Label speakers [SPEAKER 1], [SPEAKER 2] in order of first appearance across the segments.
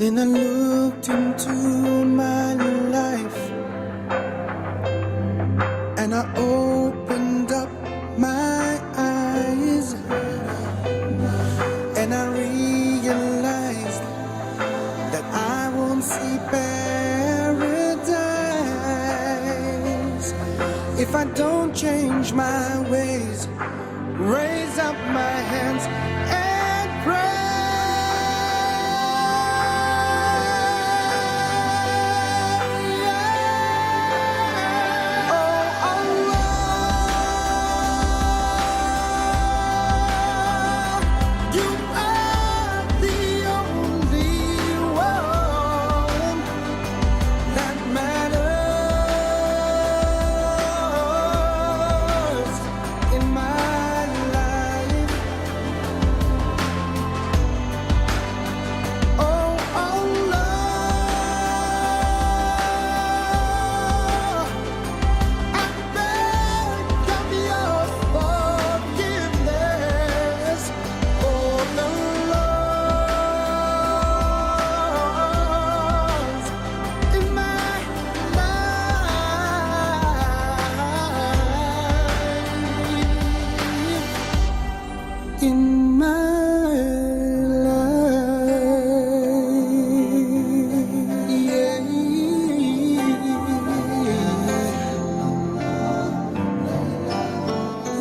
[SPEAKER 1] Then I looked into my life and I opened up my eyes and I realized that I won't see paradise if I don't change my ways, raise up my hands and pray.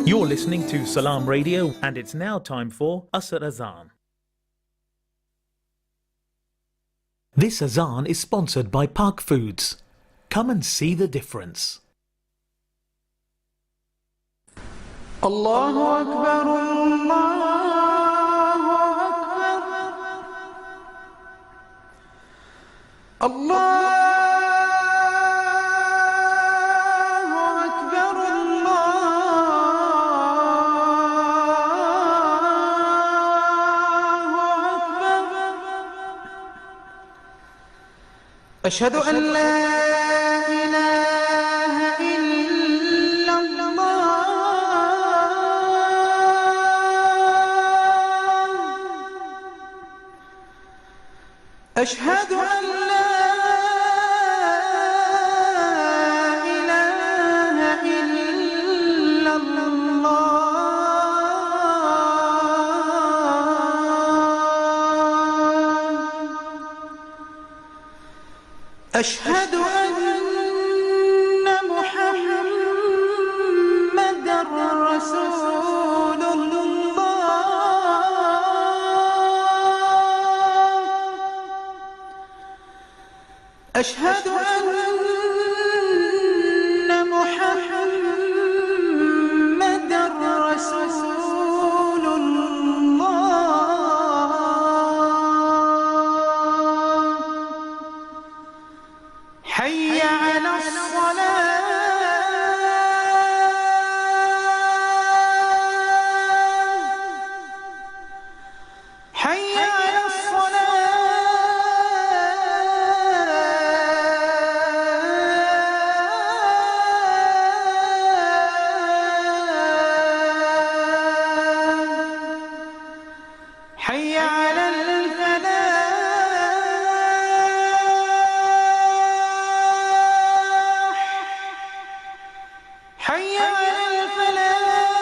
[SPEAKER 2] You're listening to Salam Radio, and it's now time for Asr Azan. This Azan is sponsored by Park Foods. Come and see the difference.
[SPEAKER 1] Allahu Akbar, Allahu Akbar, Allah. أشهد أن لا إله إلا الله أشهد أن لا إله إلا الله أشهد أن محمدًا رسول الله أشهد أن محمدًا رسول الله حي على الصلاة حي على الصلاة حي على الفلاح حي على الفلاح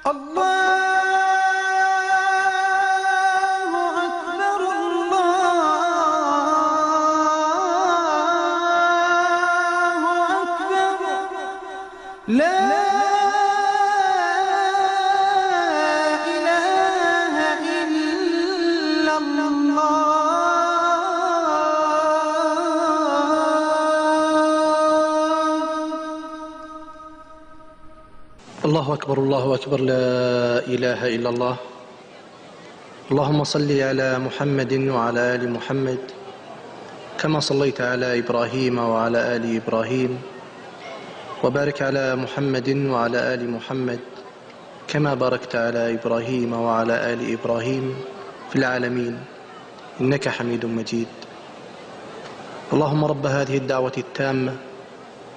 [SPEAKER 1] الله أكبر الله أكبر لا
[SPEAKER 3] الله أكبر الله أكبر لا إله إلا الله. اللهم صل على محمد وعلى آل محمد كما صليت على إبراهيم وعلى آل إبراهيم وبارك على محمد وعلى آل محمد كما باركت على إبراهيم وعلى آل إبراهيم في العالمين إنك حميد مجيد. اللهم رب هذه الدعوة التامة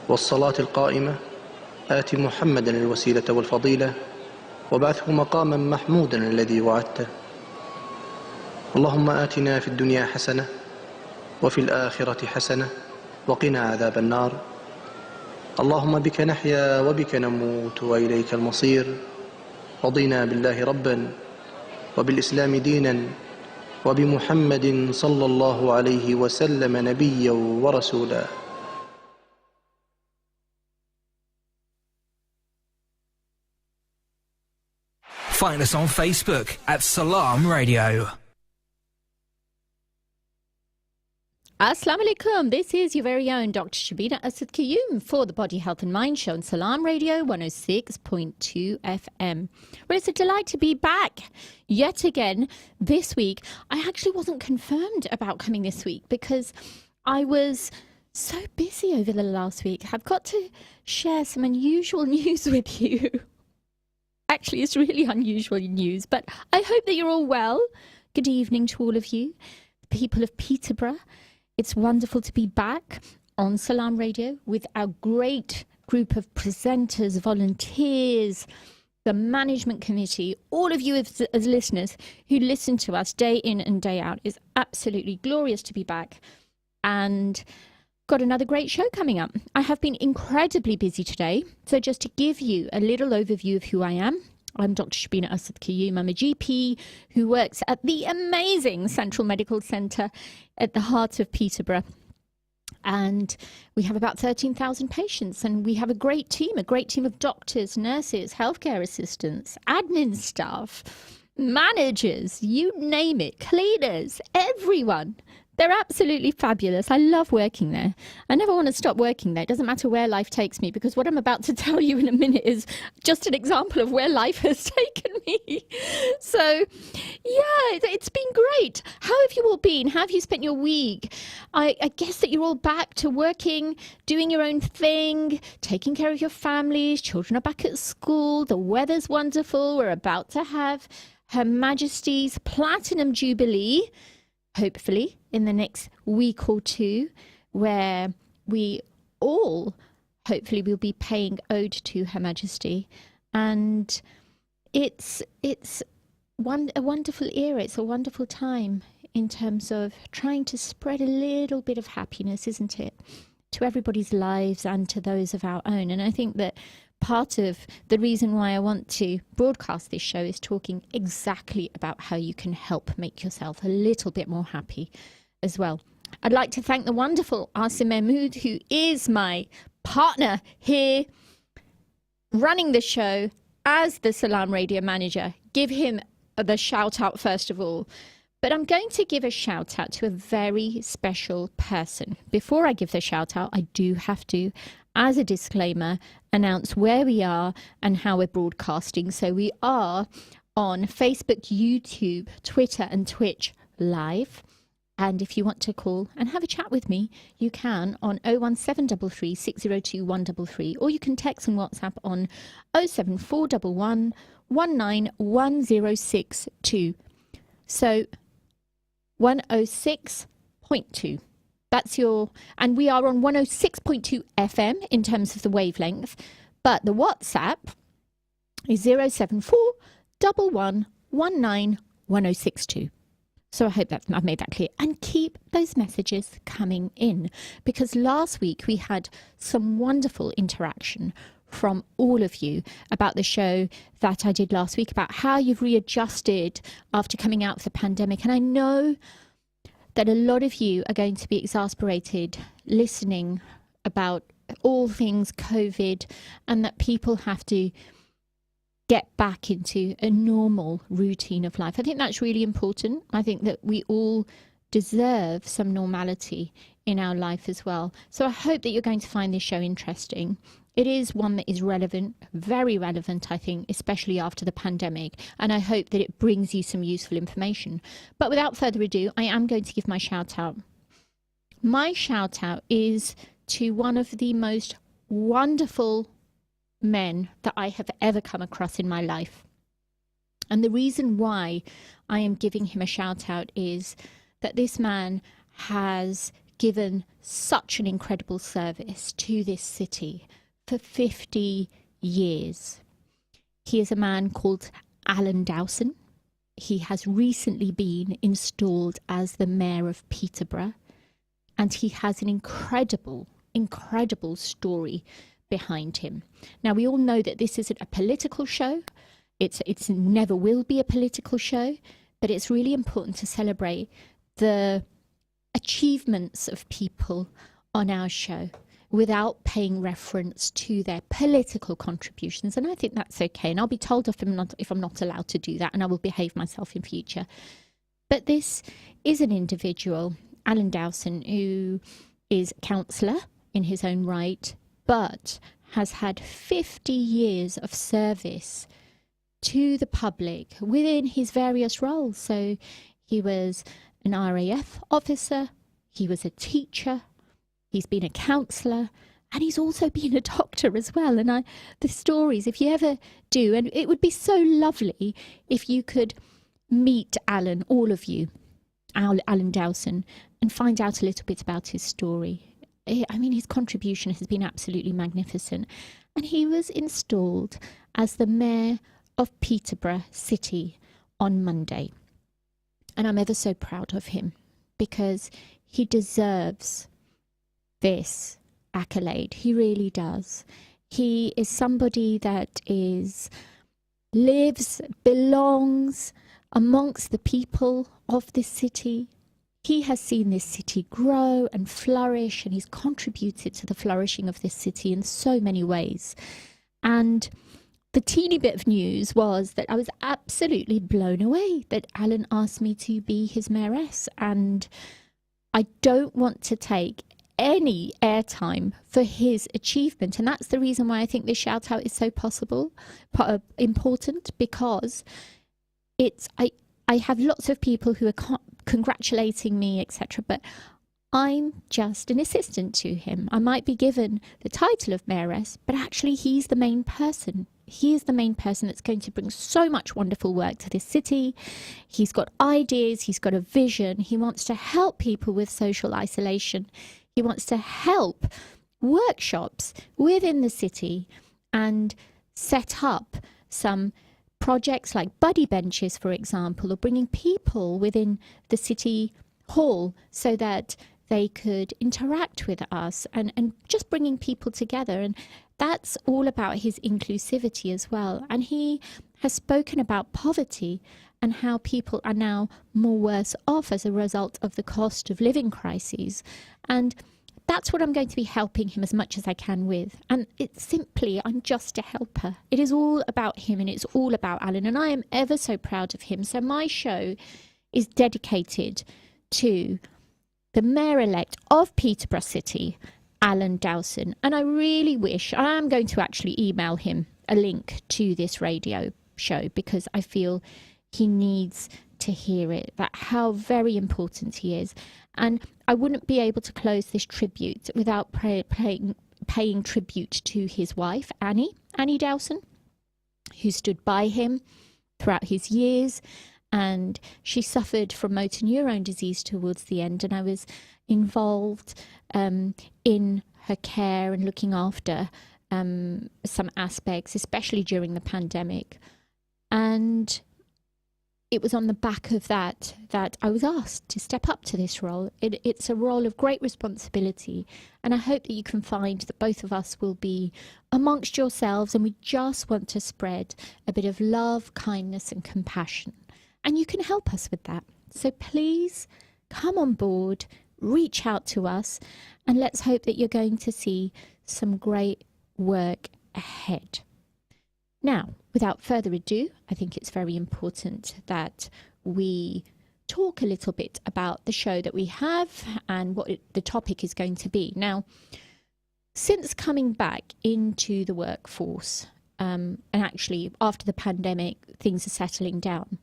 [SPEAKER 3] والصلاة القائمة آت محمدا الوسيلة والفضيلة وابعثه مقاما محمودا الذي وعدته. اللهم آتنا في الدنيا حسنة وفي الآخرة حسنة وقنا عذاب النار. اللهم بك نحيا وبك نموت وإليك المصير. رضينا بالله ربا وبالإسلام دينا وبمحمد صلى الله عليه وسلم نبيا ورسولا.
[SPEAKER 4] Find us on Facebook at Salam Radio.
[SPEAKER 5] Assalamu alaikum. This is your very own Dr Shabina Asad Qayyum for the Body, Health and Mind Show on Salam Radio 106.2 FM. Well, it's a delight to be back yet again this week. I actually wasn't confirmed about coming this week because I was so busy over the last week. I've got to share some unusual news with you. Actually, it's really unusual news, but I hope that you're all well. Good evening to all of you, the people of Peterborough. It's wonderful to be back on Salam Radio with our great group of presenters, volunteers, the management committee, all of you as listeners who listen to us day in and day out. It's absolutely glorious to be back and got another great show coming up. I have been incredibly busy today. So just to give you a little overview of who I am, I'm Dr Shabina Asad Qayyum. I'm a GP who works at the amazing Central Medical Centre at the heart of Peterborough. And we have about 13,000 patients, and we have a great team of doctors, nurses, healthcare assistants, admin staff, managers, you name it, cleaners, everyone. They're absolutely fabulous. I love working there. I never want to stop working there. It doesn't matter where life takes me, because what I'm about to tell you in a minute is just an example of where life has taken me. So, yeah, it's been great. How have you all been? How have you spent your week? I guess that you're all back to working, doing your own thing, taking care of your families. Children are back at school. The weather's wonderful. We're about to have Her Majesty's Platinum Jubilee, hopefully in the next week or two, where we all hopefully will be paying ode to Her Majesty. And it's a wonderful era. It's a wonderful time in terms of trying to spread a little bit of happiness, isn't it, to everybody's lives and to those of our own. And I think that part of the reason why I want to broadcast this show is talking exactly about how you can help make yourself a little bit more happy as well. I'd like to thank the wonderful Asim Mahmood, who is my partner here running the show as the Salam Radio manager. Give him the shout out first of all. But I'm going to give a shout out to a very special person. Before I give the shout out, I do have to, as a disclaimer, announce where we are and how we're broadcasting. So we are on Facebook, YouTube, Twitter and Twitch live. And if you want to call and have a chat with me, you can on 01733 602 133, or you can text and WhatsApp on 07411 191062. So 106.2. That's your, and we are on 106.2 FM in terms of the wavelength, but the WhatsApp is 074 11 19 1062. So I hope that I've made that clear. And keep those messages coming in, because last week we had some wonderful interaction from all of you about the show that I did last week, about how you've readjusted after coming out of the pandemic. And I know that a lot of you are going to be exasperated listening about all things COVID, and that people have to get back into a normal routine of life. I think that's really important. I think that we all deserve some normality in our life as well. So I hope that you're going to find this show interesting. It is one that is relevant, very relevant, I think, especially after the pandemic. And I hope that it brings you some useful information. But without further ado, I am going to give my shout out. My shout out is to one of the most wonderful men that I have ever come across in my life. And the reason why I am giving him a shout out is that this man has given such an incredible service to this city for 50 years. He is a man called Alan Dowson. He has recently been installed as the mayor of Peterborough, and he has an incredible story behind him. Now, we all know that this isn't a political show. It's never will be a political show, but it's really important to celebrate the achievements of people on our show without paying reference to their political contributions. And I think that's okay. And I'll be told if I'm not allowed to do that, and I will behave myself in future. But this is an individual, Alan Dowson, who is a councillor in his own right, but has had 50 years of service to the public within his various roles. So he was an RAF officer, he was a teacher, he's been a counsellor, and he's also been a doctor as well. And the stories, if you ever do, and it would be so lovely if you could meet Alan, all of you, Alan Dowson, and find out a little bit about his story. I mean, his contribution has been absolutely magnificent. And he was installed as the mayor of Peterborough City on Monday. And I'm ever so proud of him, because he deserves this accolade. He really does. He is somebody that lives, belongs amongst the people of this city. He has seen this city grow and flourish, and he's contributed to the flourishing of this city in so many ways. And the teeny bit of news was that I was absolutely blown away that Alan asked me to be his mayoress. And I don't want to take any airtime for his achievement. And that's the reason why I think this shout out is so important, because I have lots of people who are congratulating me, etc. But I'm just an assistant to him. I might be given the title of mayoress, but actually he's the main person. He is the main person that's going to bring so much wonderful work to this city. He's got ideas, he's got a vision. He wants to help people with social isolation. He wants to help workshops within the city and set up some projects like buddy benches, for example, or bringing people within the city hall so that they could interact with us, and just bringing people together. And that's all about his inclusivity as well. And he has spoken about poverty and how people are now more worse off as a result of the cost of living crises. And that's what I'm going to be helping him as much as I can with. And it's simply, I'm just a helper. It is all about him, and it's all about Alan. And I am ever so proud of him. So my show is dedicated to the mayor-elect of Peterborough City, Alan Dowson. And I really wish, I am going to actually email him a link to this radio show, because I feel he needs to hear it, that how very important he is. And I wouldn't be able to close this tribute without paying tribute to his wife, Annie Dowson, who stood by him throughout his years. And she suffered from motor neurone disease towards the end, and I was involved in her care and looking after some aspects, especially during the pandemic. And it was on the back of that I was asked to step up to this role. It's a role of great responsibility, and I hope that you can find that both of us will be amongst yourselves, and we just want to spread a bit of love, kindness and compassion. And you can help us with that. So please come on board, reach out to us, and let's hope that you're going to see some great work ahead. Now, without further ado, I think it's very important that we talk a little bit about the show that we have and what the topic is going to be. Now, since coming back into the workforce, and actually after the pandemic, things are settling down,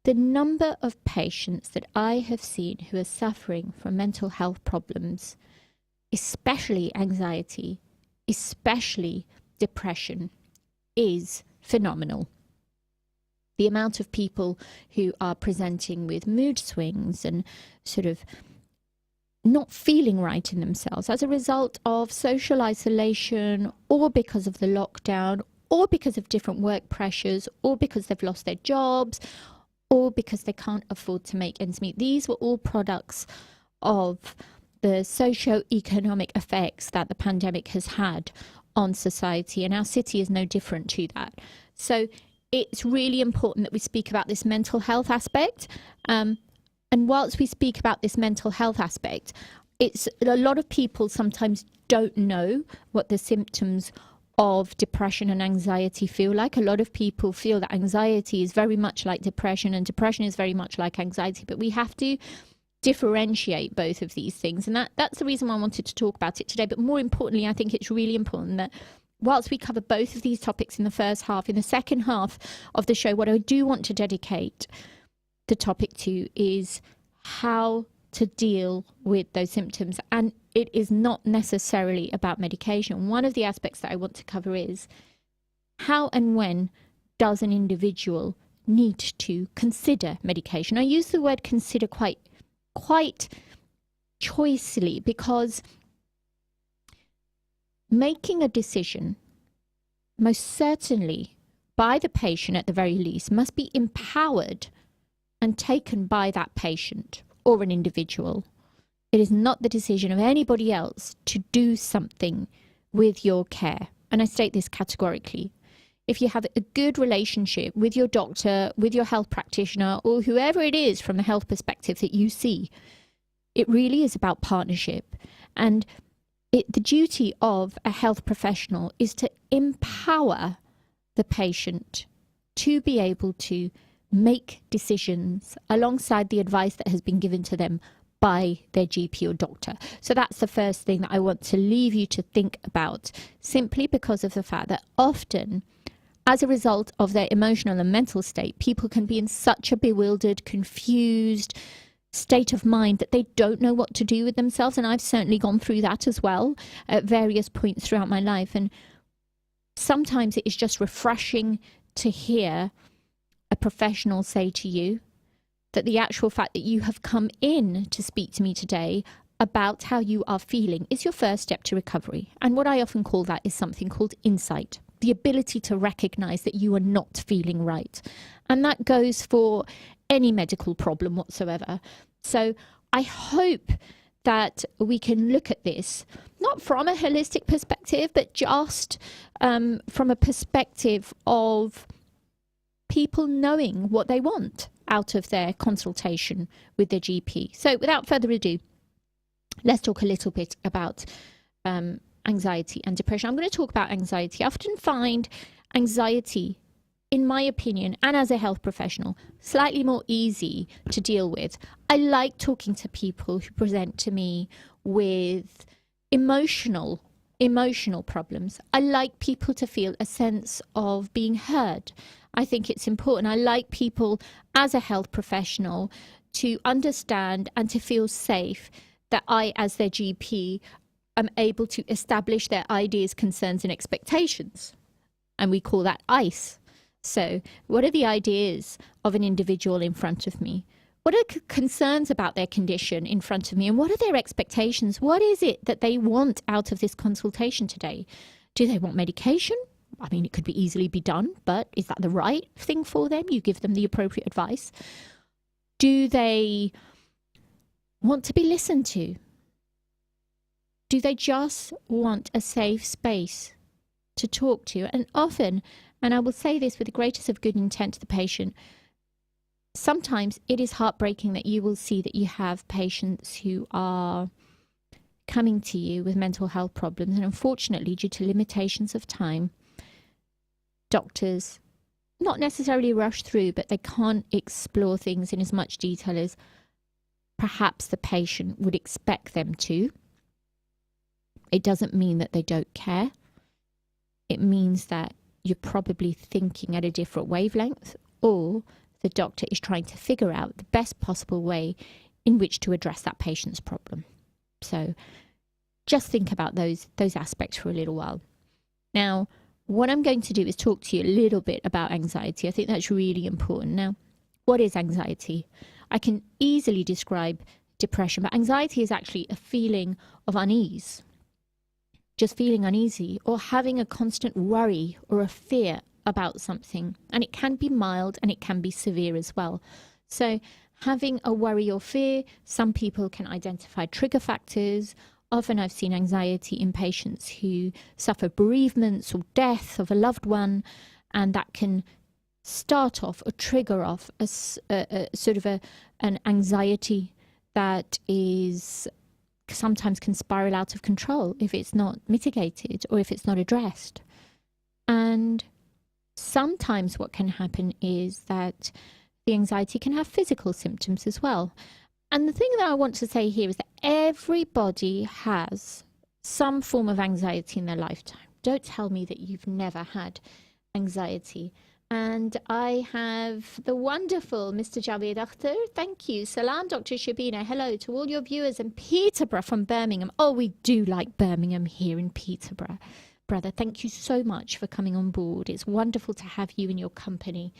[SPEAKER 5] the number of patients that I have seen who are suffering from mental health problems, especially anxiety, especially depression, is phenomenal. The amount of people who are presenting with mood swings and sort of not feeling right in themselves as a result of social isolation, or because of the lockdown, or because of different work pressures, or because they've lost their jobs, or because they can't afford to make ends meet. These were all products of the socio-economic effects that the pandemic has had on society, and our city is no different to that. So it's really important that we speak about this mental health aspect. And whilst we speak about this mental health aspect, it's a lot of people sometimes don't know what the symptoms of depression and anxiety feel like. A lot of people feel that anxiety is very much like depression and depression is very much like anxiety, but we have to differentiate both of these things. And that's the reason why I wanted to talk about it today. But more importantly, I think it's really important that whilst we cover both of these topics in the first half, in the second half of the show, what I do want to dedicate the topic to is how to deal with those symptoms. And it is not necessarily about medication. One of the aspects that I want to cover is how and when does an individual need to consider medication. I use the word consider quite choicely, because making a decision, most certainly by the patient at the very least, must be empowered and taken by that patient or an individual. It is not the decision of anybody else to do something with your care. And I state this categorically. If you have a good relationship with your doctor, with your health practitioner, or whoever it is from the health perspective that you see, it really is about partnership. And the duty of a health professional is to empower the patient to be able to make decisions alongside the advice that has been given to them by their GP or doctor. So that's the first thing that I want to leave you to think about, simply because of the fact that often, as a result of their emotional and mental state, people can be in such a bewildered, confused state of mind that they don't know what to do with themselves. And I've certainly gone through that as well at various points throughout my life. And sometimes it is just refreshing to hear a professional say to you that the actual fact that you have come in to speak to me today about how you are feeling is your first step to recovery. And what I often call that is something called insight, the ability to recognize that you are not feeling right. And that goes for any medical problem whatsoever. So I hope that we can look at this, not from a holistic perspective, but just from a perspective of people knowing what they want out of their consultation with their GP. So without further ado, let's talk a little bit about anxiety and depression. I'm going to talk about anxiety. I often find anxiety, in my opinion, and as a health professional, slightly more easy to deal with. I like talking to people who present to me with emotional problems. I like people to feel a sense of being heard. I think it's important. I like people as a health professional to understand and to feel safe that I, as their GP, am able to establish their ideas, concerns, and expectations. And we call that ICE. So what are the ideas of an individual in front of me? What are concerns about their condition in front of me? And what are their expectations? What is it that they want out of this consultation today? Do they want medication? I mean, it could be easily be done, but is that the right thing for them? You give them the appropriate advice. Do they want to be listened to? Do they just want a safe space to talk to? And often, and I will say this with the greatest of good intent to the patient, sometimes it is heartbreaking that you will see that you have patients who are coming to you with mental health problems. And unfortunately, due to limitations of time, doctors not necessarily rush through, but they can't explore things in as much detail as perhaps the patient would expect them to. It doesn't mean that they don't care. It means that you're probably thinking at a different wavelength, or the doctor is trying to figure out the best possible way in which to address that patient's problem. So just think about those aspects for a little while. Now, what I'm going to do is talk to you a little bit about anxiety. I think that's really important. Now, what is anxiety? I can easily describe depression. But anxiety is actually a feeling of unease, just feeling uneasy, or having a constant worry or a fear about something. And it can be mild and it can be severe as well. So having a worry or fear, some people can identify trigger factors. Often I've seen anxiety in patients who suffer bereavements or death of a loved one, and that can start off or trigger off a sort of an anxiety that is sometimes can spiral out of control if it's not mitigated or if it's not addressed. And sometimes what can happen is that the anxiety can have physical symptoms as well. And the thing that I want to say here is that everybody has some form of anxiety in their lifetime. Don't tell me that you've never had anxiety. And I have the wonderful Mr. Javed Akhtar. Thank you. Salam, Dr. Shabina. Hello to all your viewers in Peterborough from Birmingham. Oh, we do like Birmingham here in Peterborough. Brother, thank you so much for coming on board. It's wonderful to have you in your company.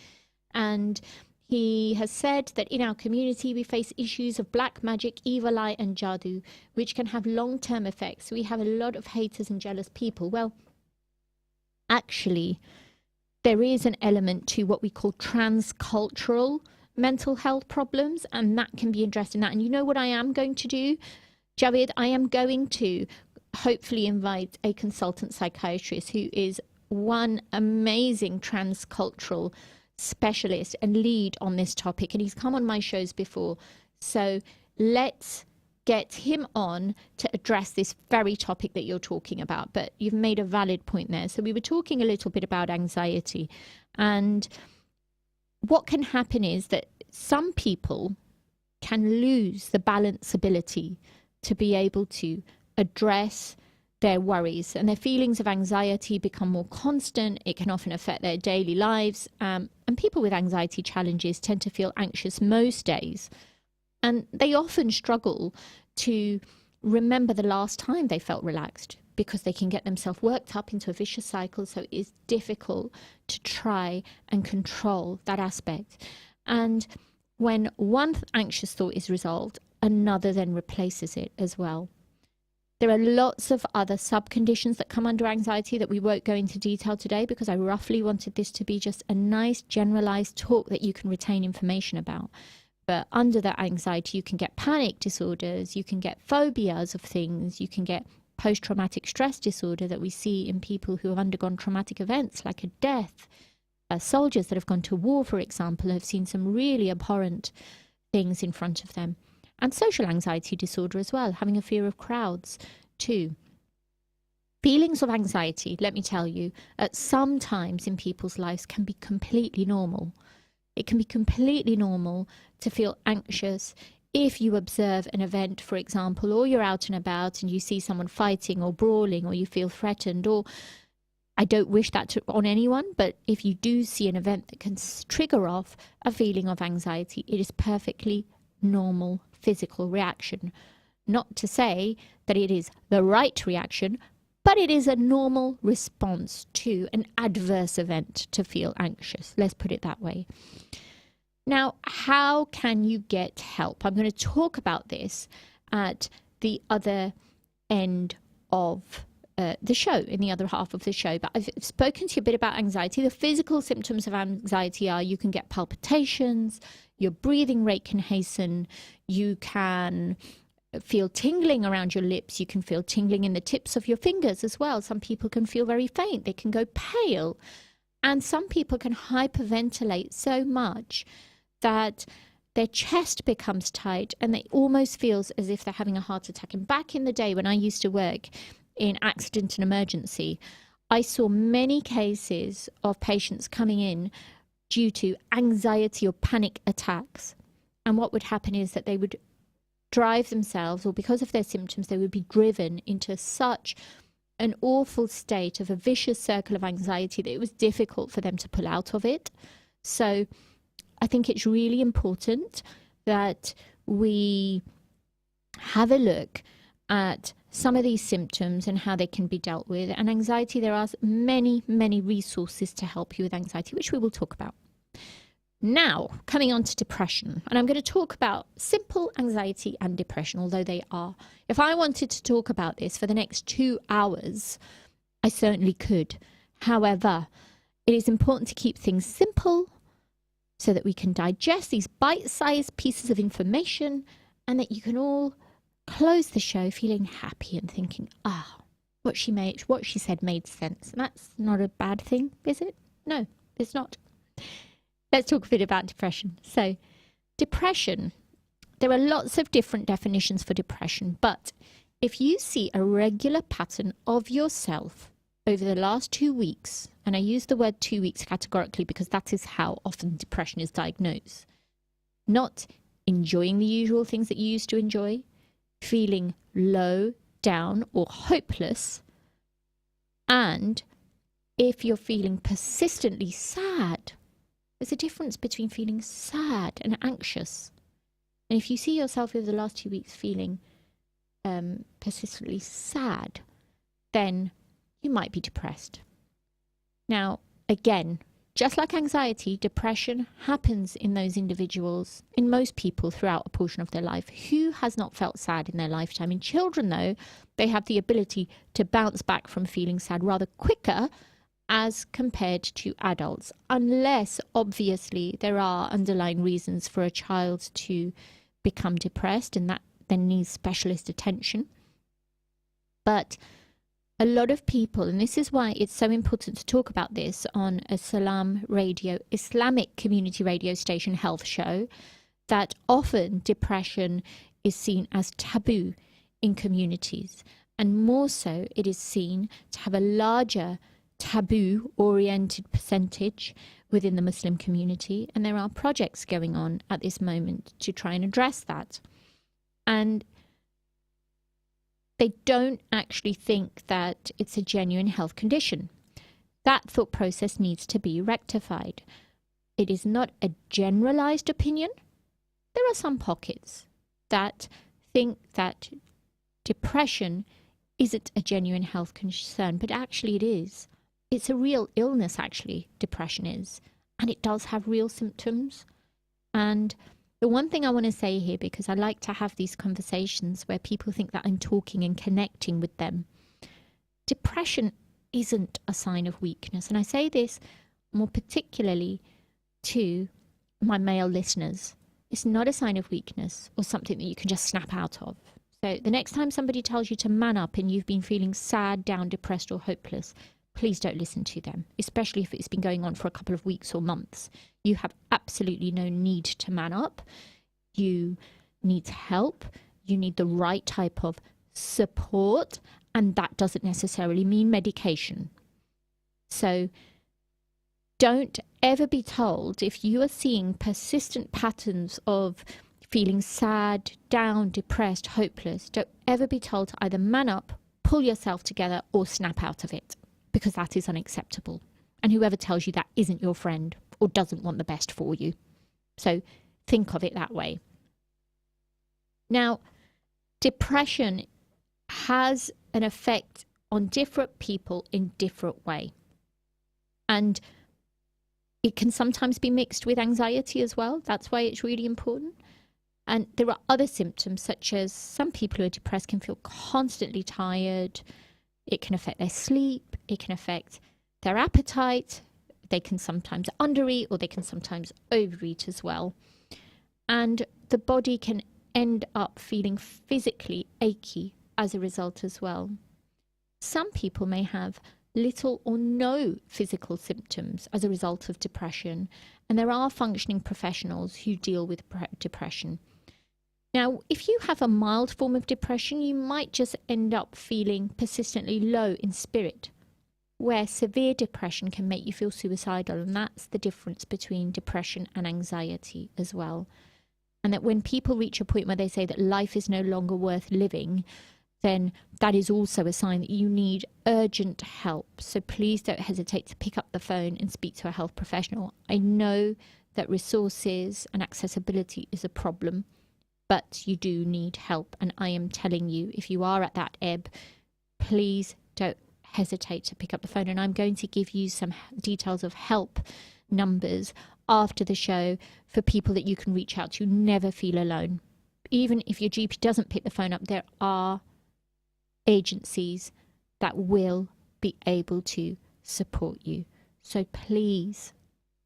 [SPEAKER 5] And he has said that in our community, we face issues of black magic, evil eye and jadoo, which can have long-term effects. We have a lot of haters and jealous people. Well, actually, there is an element to what we call transcultural mental health problems, and that can be addressed in that. And you know what I am going to do, Javed? I am going to hopefully invite a consultant psychiatrist who is one amazing transcultural specialist and lead on this topic, and he's come on my shows before. So let's get him on to address this very topic that you're talking about. But you've made a valid point there. So we were talking a little bit about anxiety, and what can happen is that some people can lose the balance ability to be able to address their worries, and their feelings of anxiety become more constant. It can often affect their daily lives, and people with anxiety challenges tend to feel anxious most days, and they often struggle to remember the last time they felt relaxed, because they can get themselves worked up into a vicious cycle. So it is difficult to try and control that aspect. And when one anxious thought is resolved, another then replaces it as well. There are lots of other sub-conditions that come under anxiety that we won't go into detail today, because I roughly wanted this to be just a nice generalized talk that you can retain information about. But under that anxiety, you can get panic disorders, you can get phobias of things, you can get post-traumatic stress disorder that we see in people who have undergone traumatic events like a death. Soldiers that have gone to war, for example, have seen some really abhorrent things in front of them. And social anxiety disorder as well, having a fear of crowds too. Feelings of anxiety, let me tell you, at some times in people's lives can be completely normal. It can be completely normal to feel anxious if you observe an event, for example, or you're out and about and you see someone fighting or brawling, or you feel threatened, or I don't wish that on anyone, but if you do see an event that can trigger off a feeling of anxiety, it is perfectly normal physical reaction. Not to say that it is the right reaction, but it is a normal response to an adverse event to feel anxious. Let's put it that way. Now, how can you get help? I'm going to talk about this at the other end of the show, in the other half of the show. But I've spoken to you a bit about anxiety. The physical symptoms of anxiety are you can get palpitations, your breathing rate can hasten, you can feel tingling around your lips, you can feel tingling in the tips of your fingers as well. Some people can feel very faint, they can go pale, and some people can hyperventilate so much that their chest becomes tight and it almost feels as if they're having a heart attack. And back in the day when I used to work in accident and emergency, I saw many cases of patients coming in due to anxiety or panic attacks. And what would happen is that they would drive themselves, or because of their symptoms, they would be driven into such an awful state of a vicious circle of anxiety that it was difficult for them to pull out of it. So I think it's really important that we have a look at some of these symptoms and how they can be dealt with. And anxiety, there are many, many resources to help you with anxiety, which we will talk about. Now, coming on to depression, and I'm going to talk about simple anxiety and depression, although they are. If I wanted to talk about this for the next 2 hours, I certainly could. However, it is important to keep things simple so that we can digest these bite-sized pieces of information and that you can all close the show feeling happy and thinking, what she said made sense. And that's not a bad thing, is it? No, it's not. Let's talk a bit about depression. So, depression, there are lots of different definitions for depression, but if you see a regular pattern of yourself over the last 2 weeks, and I use the word 2 weeks categorically because that is how often depression is diagnosed, not enjoying the usual things that you used to enjoy, feeling low, down, or hopeless, and if you're feeling persistently sad, there's a difference between feeling sad and anxious. And if you see yourself over the last 2 weeks feeling persistently sad, then you might be depressed. Now, again, just like anxiety, depression happens in those individuals, in most people throughout a portion of their life. Who has not felt sad in their lifetime? In children, though, they have the ability to bounce back from feeling sad rather quicker as compared to adults, unless obviously there are underlying reasons for a child to become depressed and that then needs specialist attention. But a lot of people, and this is why it's so important to talk about this on a Salam radio, Islamic community radio station health show, that often depression is seen as taboo in communities, and more so it is seen to have a larger taboo-oriented percentage within the Muslim community, and there are projects going on at this moment to try and address that. And they don't actually think that it's a genuine health condition. That thought process needs to be rectified. It is not a generalized opinion. There are some pockets that think that depression isn't a genuine health concern, but actually it is. It's a real illness, actually, depression is, and it does have real symptoms. And the one thing I want to say here, because I like to have these conversations where people think that I'm talking and connecting with them, depression isn't a sign of weakness. And I say this more particularly to my male listeners. It's not a sign of weakness or something that you can just snap out of. So the next time somebody tells you to man up and you've been feeling sad, down, depressed or hopeless, please don't listen to them, especially if it's been going on for a couple of weeks or months. You have absolutely no need to man up. You need help. You need the right type of support, and that doesn't necessarily mean medication. So don't ever be told, if you are seeing persistent patterns of feeling sad, down, depressed, hopeless, don't ever be told to either man up, pull yourself together, or snap out of it, because that is unacceptable. And whoever tells you that isn't your friend or doesn't want the best for you. So think of it that way. Now, depression has an effect on different people in different way. And it can sometimes be mixed with anxiety as well. That's why it's really important. And there are other symptoms, such as some people who are depressed can feel constantly tired. It can affect their sleep. It can affect their appetite. They can sometimes undereat, or they can sometimes overeat as well. And the body can end up feeling physically achy as a result as well. Some people may have little or no physical symptoms as a result of depression, and there are functioning professionals who deal with depression. Now, if you have a mild form of depression, you might just end up feeling persistently low in spirit, where severe depression can make you feel suicidal, and that's the difference between depression and anxiety as well. And that when people reach a point where they say that life is no longer worth living, then that is also a sign that you need urgent help. So please don't hesitate to pick up the phone and speak to a health professional. I know that resources and accessibility is a problem, but you do need help. And I am telling you, if you are at that ebb, please don't hesitate to pick up the phone. And I'm going to give you some details of help numbers after the show for people that you can reach out to. Never feel alone. Even if your GP doesn't pick the phone up, there are agencies that will be able to support you. So please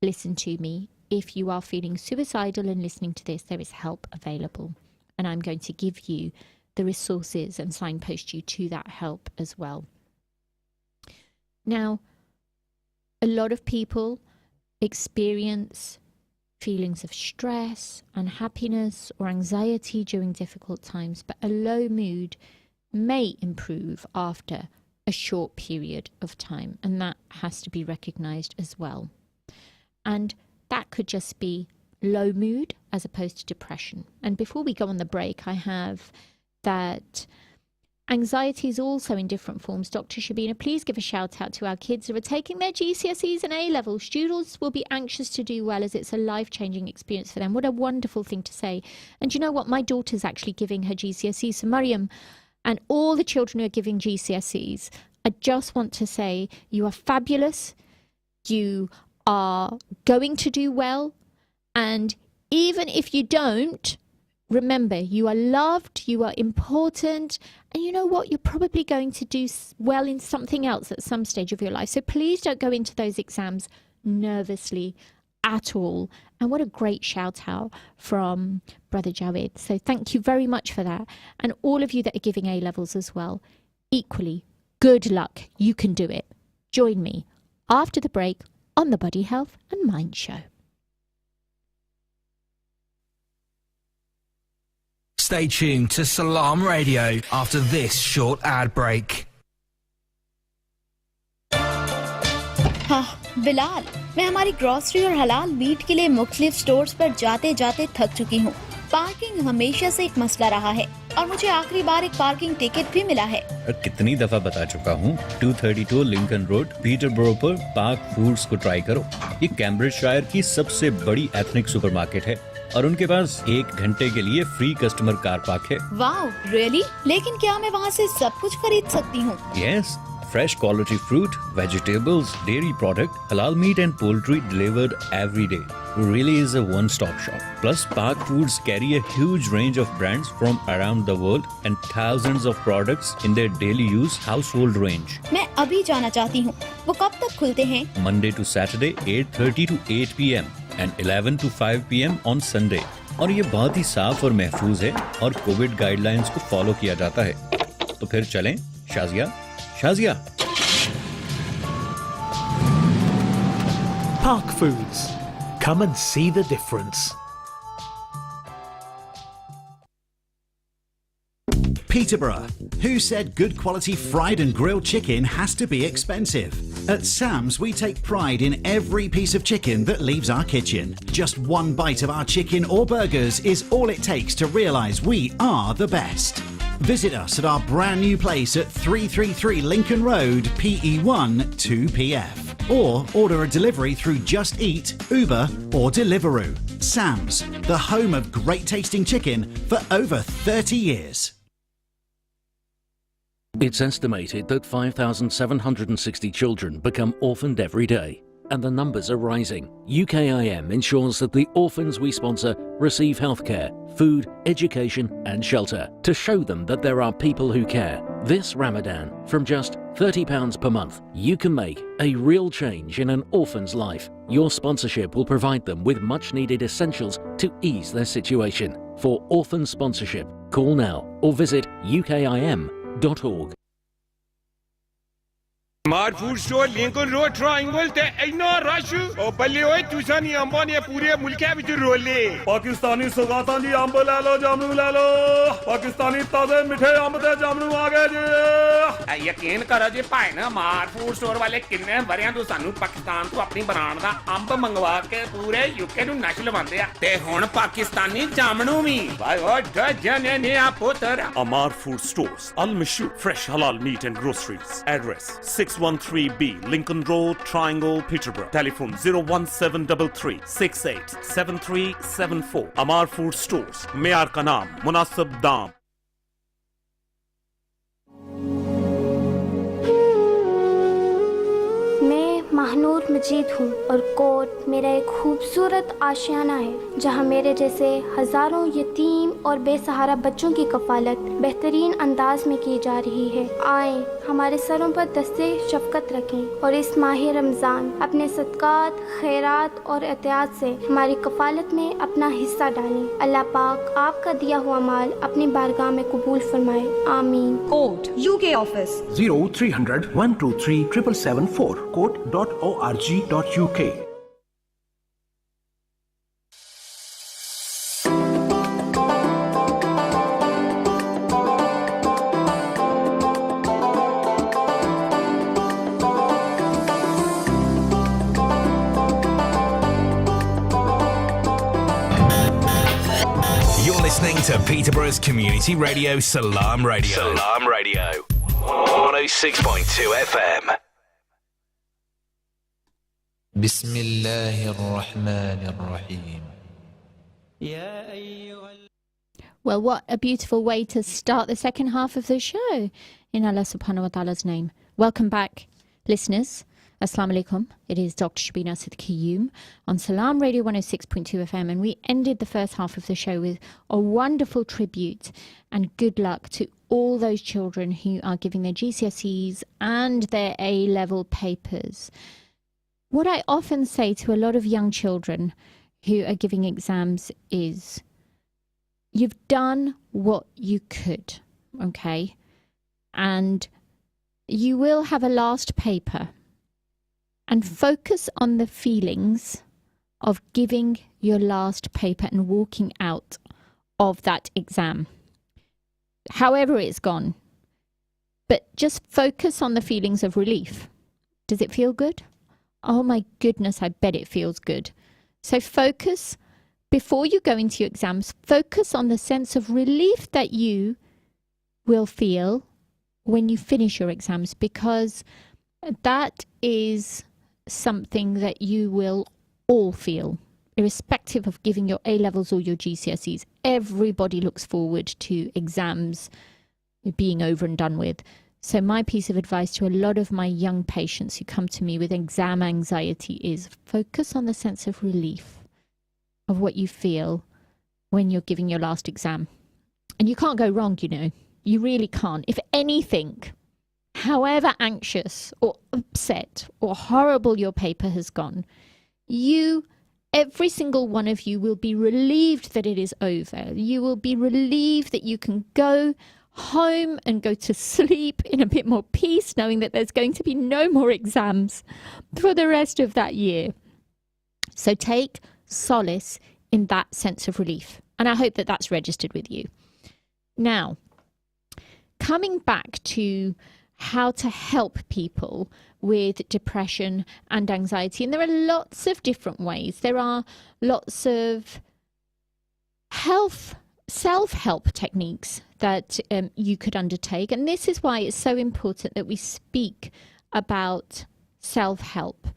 [SPEAKER 5] listen to me. If you are feeling suicidal and listening to this, there is help available. And I'm going to give you the resources and signpost you to that help as well. Now, a lot of people experience feelings of stress, unhappiness, or anxiety during difficult times, but a low mood may improve after a short period of time, and that has to be recognized as well. And that could just be low mood as opposed to depression. And before we go on the break, I have that anxiety is also in different forms. Dr. Shabina, please give a shout out to our kids who are taking their GCSEs and A-levels. Students will be anxious to do well as it's a life-changing experience for them. What a wonderful thing to say. And you know what? My daughter's actually giving her GCSEs. So Mariam and all the children who are giving GCSEs, I just want to say you are fabulous. You are going to do well. And even if you don't, remember, you are loved, you are important, and you know what? You're probably going to do well in something else at some stage of your life. So please don't go into those exams nervously at all. And what a great shout out from Brother Jawed. So thank you very much for that. And all of you that are giving A-levels as well, equally, good luck. You can do it. Join me after the break on the Body Health and Mind Show.
[SPEAKER 4] Stay tuned to Salam Radio after this short ad break.
[SPEAKER 6] हाँ बिलाल, मैं हमारी grocery और हलाल meet के लिए मुख्तलिफ stores पर जाते जाते थक चुकी हूँ। पार्किंग हमेशा से एक मसला रहा है और मुझे आखिरी बार एक पार्किंग टिकट भी मिला है।
[SPEAKER 7] कितनी दफा बता चुका हूँ, 232 लिंकन रोड पीटरबरो पर पार्क फूड्स को ट्राई करो। ये कैम्ब्रिजशायर की सबसे बड़ी एथनिक सुपरमार्केट है और उनके पास 1 घंटे के लिए फ्री कस्टमर कार पार्क है।
[SPEAKER 6] Wow, really? लेकिन क्या मैं वहाँ से सब कुछ खरीद सकती हूँ?
[SPEAKER 7] Yes, fresh quality fruit, vegetables, dairy product, halal meat and poultry delivered every day. Really is a one-stop shop. Plus, Park Foods carry a huge range of brands from around the world and thousands of products in their daily use household range.
[SPEAKER 6] मैं अभी जाना चाहती हूँ। वो कब तक खुलते हैं?
[SPEAKER 7] Monday to Saturday, 8:30 to 8 p.m. and 11 to 5 p.m. on Sunday. और ये बहुत ही साफ और महफूज है और कोविड गाइडलाइंस को फॉलो किया जाता है। तो फिर चलें, Shazia.
[SPEAKER 2] Park Foods. Come and see the difference.
[SPEAKER 8] Peterborough. Who said good quality fried and grilled chicken has to be expensive? At Sam's, we take pride in every piece of chicken that leaves our kitchen. Just one bite of our chicken or burgers is all it takes to realise we are the best. Visit us at our brand new place at 333 Lincoln Road, PE1 2PF. Or order a delivery through Just Eat, Uber or Deliveroo. Sam's, the home of great tasting chicken for over 30 years.
[SPEAKER 9] It's estimated that 5,760 children become orphaned every day, and the numbers are rising. UKIM ensures that the orphans we sponsor receive healthcare, food, education and shelter to show them that there are people who care. This Ramadan, from just £30 per month, you can make a real change in an orphan's life. Your sponsorship will provide them with much needed essentials to ease their situation. For orphan sponsorship, call now or visit ukim.org.
[SPEAKER 10] मार food store Lincoln road triangle ते इन्ना rush ओ बल्ले ओए तुसा नी अंबा ने पूरे मुल्क विच रोले पाकिस्तानी सौगातां दी अंब ले लो जामनू ले लो पाकिस्तानी ताजे मिठे अंब ते जामनू आ गए जी यकीन करो जी भाई ना मार फूड स्टोर वाले किन्ने बरियां तो सानू पाकिस्तान तो अपनी ब्रांड दा अंब मंगवा के पूरे यूके नु नश लवांदे आ ते हुन पाकिस्तानी जामनू भी भाई ओ गजने ने आ पुत्र
[SPEAKER 11] Amar Food Stores, Al Mishu, fresh halal meat and groceries. Address 613B, Lincoln Road, Triangle, Peterborough. Telephone 01733 687374. Amar Food Stores, Meyar ka naam, Munasab Dam.
[SPEAKER 12] मैं महानूर मजीद हूँ और कोर्ट मेरा एक खूबसूरत आशियाना है जहाँ मेरे जैसे हजारों यतीम और बेसहारा बच्चों की कफालत बेहतरीन अंदाज में की जा रही है। आए हमारे सरों पर दस्ते शफकत रखें और इस माह रमज़ान अपने सदकात, खैरात और एहतियात से हमारी कफालत में अपना हिस्सा डालें। अल्लाह पाक आपका दिया हुआ माल अपनी बारगाह में कबूल फरमाए, आमीन।
[SPEAKER 13] Court UK office 0300 123 774 court.org.uk।
[SPEAKER 4] Listening to Peterborough's community radio, Salam Radio.
[SPEAKER 14] Salam Radio. 106.2 FM.
[SPEAKER 15] Bismillahirrahmanirrahim.
[SPEAKER 5] Well, what a beautiful way to start the second half of the show. In Allah subhanahu wa ta'ala's name. Welcome back, listeners. Assalamu alaikum. It is Dr Shabina Asad Qayyum on Salam Radio 106.2 FM, and we ended the first half of the show with a wonderful tribute and good luck to all those children who are giving their GCSEs and their A-level papers. What I often say to a lot of young children who are giving exams is, you've done what you could, okay? And you will have a last paper. And focus on the feelings of giving your last paper and walking out of that exam, however it's gone. But just focus on the feelings of relief. Does it feel good? Oh my goodness, I bet it feels good. So focus, before you go into your exams, focus on the sense of relief that you will feel when you finish your exams, because that is something that you will all feel, irrespective of giving your A-levels or your GCSEs. Everybody looks forward to exams being over and done with. So my piece of advice to a lot of my young patients who come to me with exam anxiety is focus on the sense of relief of what you feel when you're giving your last exam. And you can't go wrong, you know. You really can't. If anything, however anxious or upset or horrible your paper has gone, every single one of you will be relieved that it is over. You will be relieved that you can go home and go to sleep in a bit more peace, knowing that there's going to be no more exams for the rest of that year. So take solace in that sense of relief. And I hope that that's registered with you. Now, coming back to how to help people with depression and anxiety. And there are lots of different ways. There are lots of self-help techniques that you could undertake. And this is why it's so important that we speak about self-help,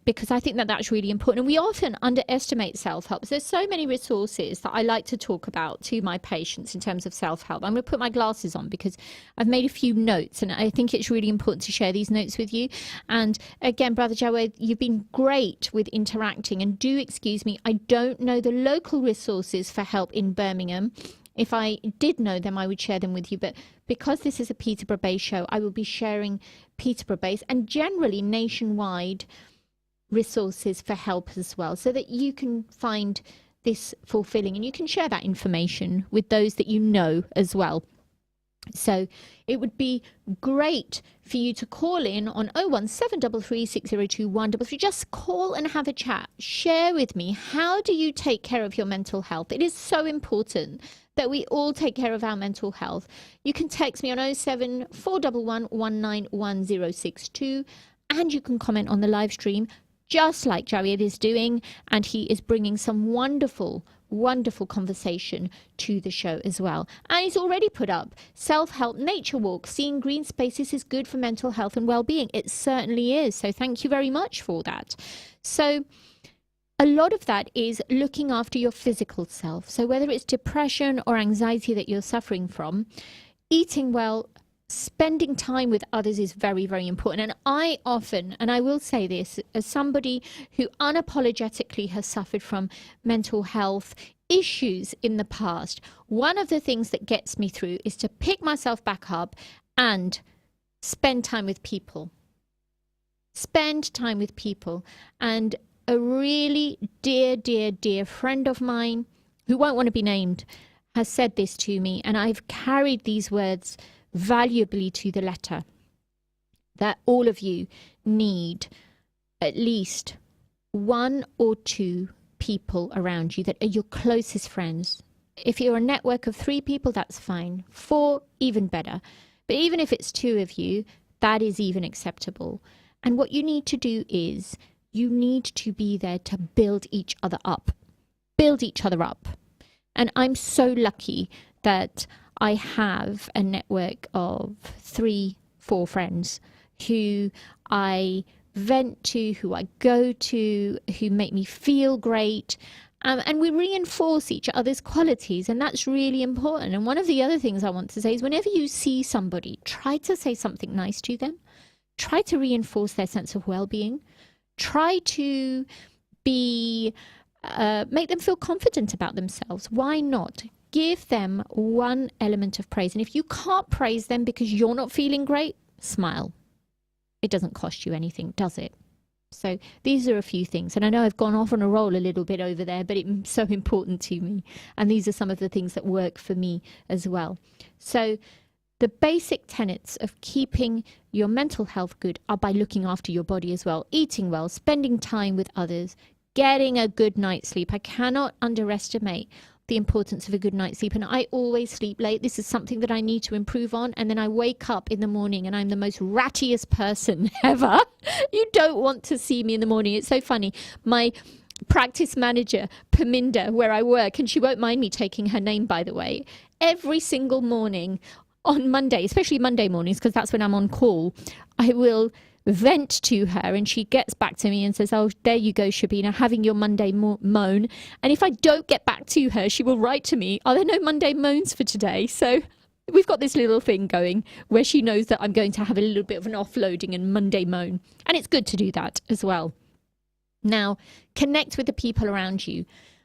[SPEAKER 5] because I think that that's really important. And we often underestimate self-help. There's so many resources that I like to talk about to my patients in terms of self-help. I'm going to put my glasses on because I've made a few notes, and I think it's really important to share these notes with you. And again, Brother Jawed, you've been great with interacting, and do excuse me, I don't know the local resources for help in Birmingham. If I did know them, I would share them with you. But because this is a Peterborough-based show, I will be sharing Peterborough-based and generally nationwide resources for help as well, so that you can find this fulfilling and you can share that information with those that you know as well. So it would be great for you to call in on 01733602133. Just call and have a chat. Share with me, how do you take care of your mental health? It is so important that we all take care of our mental health. You can text me on 07411191062, and you can comment on the live stream, just like Jawed is doing, and he is bringing some wonderful conversation to the show as well. And he's already put up self-help nature walk. Seeing green spaces is good for mental health and well-being. It certainly is. So thank you very much for that. So a lot of that is looking after your physical self. So whether it's depression or anxiety that you're suffering from, eating well, spending time with others is very, very important. And I often, and I will say this, as somebody who unapologetically has suffered from mental health issues in the past, one of the things that gets me through is to pick myself back up and spend time with people. Spend time with people. And a really dear, dear, dear friend of mine, who won't want to be named, has said this to me, and I've carried these words valuably to the letter, that all of you need at least one or two people around you that are your closest friends. If you're a network of 3 people, that's fine. 4, even better. But even if it's 2 of you, that is even acceptable. And what you need to do is you need to be there to build each other up. Build each other up. And I'm so lucky that I have a network of 3, 4 friends who I vent to, who I go to, who make me feel great. And we reinforce each other's qualities, and that's really important. And one of the other things I want to say is whenever you see somebody, try to say something nice to them. Try to reinforce their sense of well-being. Try to make them feel confident about themselves. Why not? Give them one element of praise. And if you can't praise them because you're not feeling great, smile. It doesn't cost you anything, does it? So these are a few things. And I know I've gone off on a roll a little bit over there, but it's so important to me. And these are some of the things that work for me as well. So the basic tenets of keeping your mental health good are by looking after your body as well, eating well, spending time with others, getting a good night's sleep. I cannot underestimate the importance of a good night's sleep. And I always sleep late. This is something that I need to improve on. And then I wake up in the morning and I'm the most rattiest person ever. You don't want to see me in the morning. It's so funny. My practice manager, Paminda, where I work, and she won't mind me taking her name, by the way, every single morning on Monday, especially Monday mornings, because that's when I'm on call, I will vent to her and she gets back to me and says, oh, there you go, Shabina, having your Monday moan. And if I don't get back to her, she will write to me, are there no Monday moans for today? So we've got this little thing going where she knows that I'm going to have a little bit of an offloading and Monday moan. And it's good to do that as well. Now, connect with the people around you.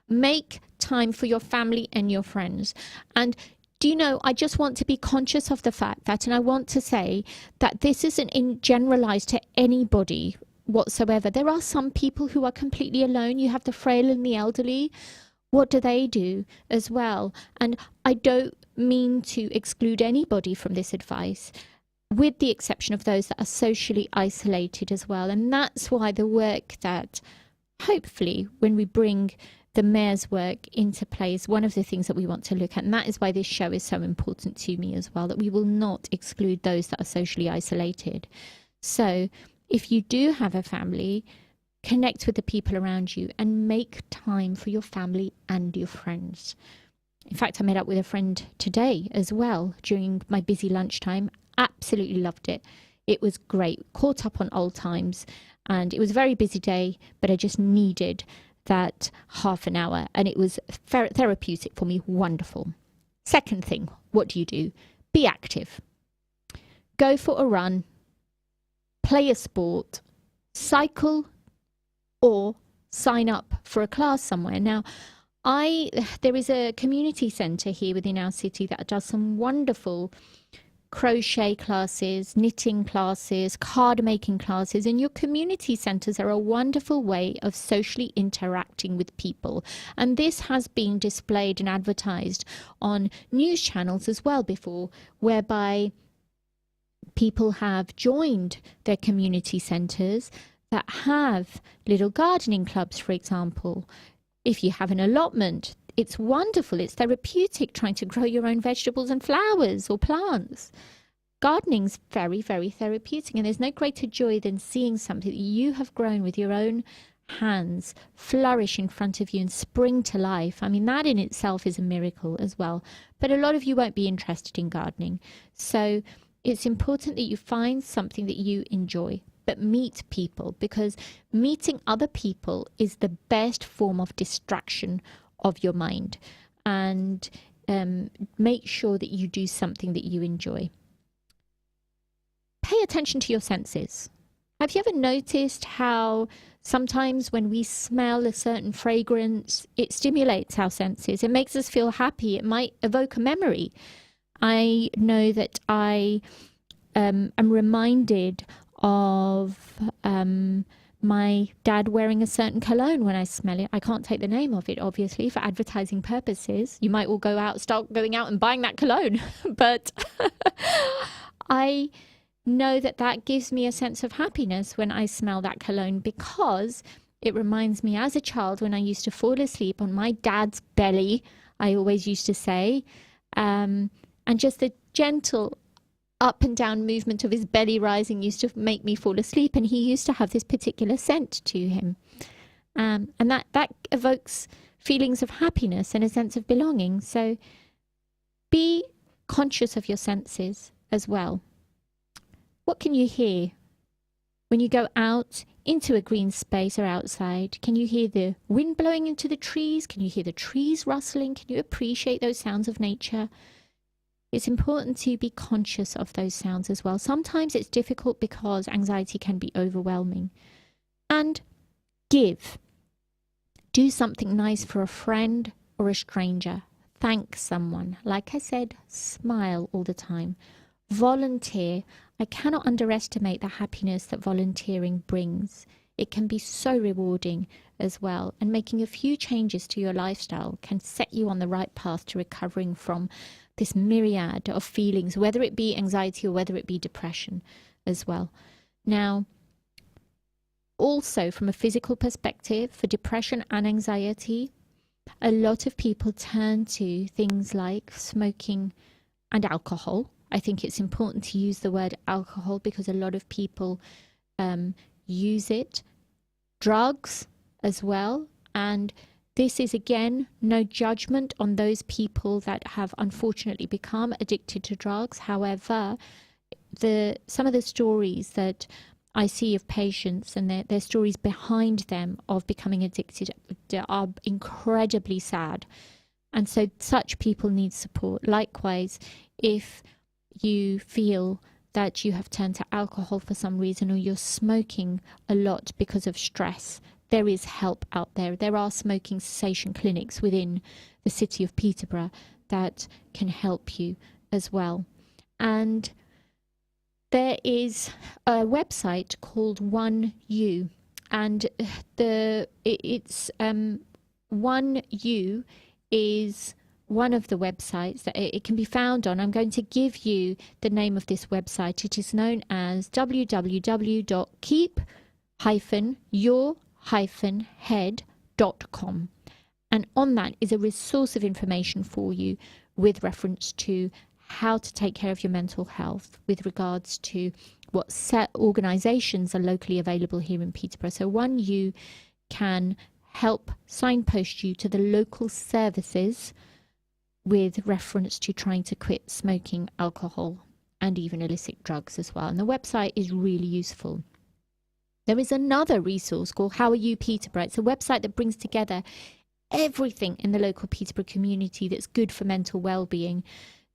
[SPEAKER 5] Make time for your family and your friends. And do you know, I just want to be conscious of the fact that, and I want to say that this isn't generalized to anybody whatsoever. There are some people who are completely alone. You have the frail and the elderly. What do they do as well? And I don't mean to exclude anybody from this advice, with the exception of those that are socially isolated as well. And that's why the work that hopefully when we bring the mayor's work into place, one of the things that we want to look at, and that is why this show is so important to me as well, that we will not exclude those that are socially isolated. So if you do have a family, connect with the people around you and make time for your family and your friends. In fact, I met up with a friend today as well during my busy lunchtime. Absolutely loved it. It was great. Caught up on old times, and it was a very busy day, but I just needed that half an hour, and it was therapeutic for me. Wonderful. Second thing, what do? Be active. Go for a run, play a sport, cycle, or sign up for a class somewhere. Now, there is a community centre here within our city that does some wonderful crochet classes, knitting classes, card making classes, and your community centres are a wonderful way of socially interacting with people. And this has been displayed and advertised on news channels as well before, whereby people have joined their community centres that have little gardening clubs, for example. If you have an allotment, it's wonderful. It's therapeutic trying to grow your own vegetables and flowers or plants. Gardening's very, very therapeutic, and there's no greater joy than seeing something that you have grown with your own hands flourish in front of you and spring to life. I mean, that in itself is a miracle as well. But a lot of you won't be interested in gardening. So it's important that you find something that you enjoy, but meet people, because meeting other people is the best form of distraction of your mind. And make sure that you do something that you enjoy. pay attention to your senses. Have you ever noticed how sometimes when we smell a certain fragrance, it stimulates our senses? It makes us feel happy. It might evoke a memory. I know that I am reminded of my dad wearing a certain cologne when I smell it. I can't take the name of it, obviously, for advertising purposes. You might all start going out and buying that cologne. But I know that gives me a sense of happiness when I smell that cologne, because it reminds me as a child when I used to fall asleep on my dad's belly, I always used to say, and just the gentle up and down movement of his belly rising used to make me fall asleep, and he used to have this particular scent to him. And that evokes feelings of happiness and a sense of belonging. So be conscious of your senses as well. What can you hear when you go out into a green space or outside? Can you hear the wind blowing into the trees? Can you hear the trees rustling? Can you appreciate those sounds of nature? It's important to be conscious of those sounds as well. Sometimes it's difficult because anxiety can be overwhelming. And give. Do something nice for a friend or a stranger. Thank someone. Like I said, smile all the time. Volunteer. I cannot underestimate the happiness that volunteering brings. It can be so rewarding as well, and making a few changes to your lifestyle can set you on the right path to recovering from this myriad of feelings, whether it be anxiety or whether it be depression as well. Now, also from a physical perspective, for depression and anxiety, a lot of people turn to things like smoking and alcohol. I think it's important to use the word alcohol because a lot of people use it. Drugs as well. And this is, again, no judgment on those people that have unfortunately become addicted to drugs. However, some of the stories that I see of patients and their stories behind them of becoming addicted are incredibly sad. And so such people need support. Likewise, if you feel that you have turned to alcohol for some reason, or you're smoking a lot because of stress, there is help out there. There are smoking cessation clinics within the city of Peterborough that can help you as well. And there is a website called 1U, and it's 1U is one of the websites that it can be found on. I'm going to give you the name of this website. It is known as www.keep-your-head.com. And on that is a resource of information for you with reference to how to take care of your mental health with regards to what set organisations are locally available here in Peterborough. So 1U can help signpost you to the local services with reference to trying to quit smoking, alcohol, and even illicit drugs as well. And the website is really useful. There is another resource called How Are You Peterborough? It's a website that brings together everything in the local Peterborough community that's good for mental well-being.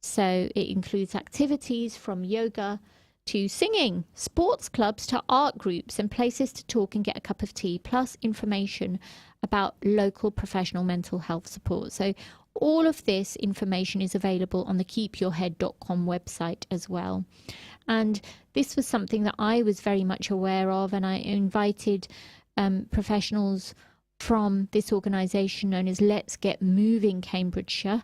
[SPEAKER 5] So it includes activities from yoga to singing, sports clubs to art groups, and places to talk and get a cup of tea, plus information about local professional mental health support. So all of this information is available on the keepyourhead.com website as well. And this was something that I was very much aware of, and I invited professionals from this organisation known as Let's Get Moving Cambridgeshire,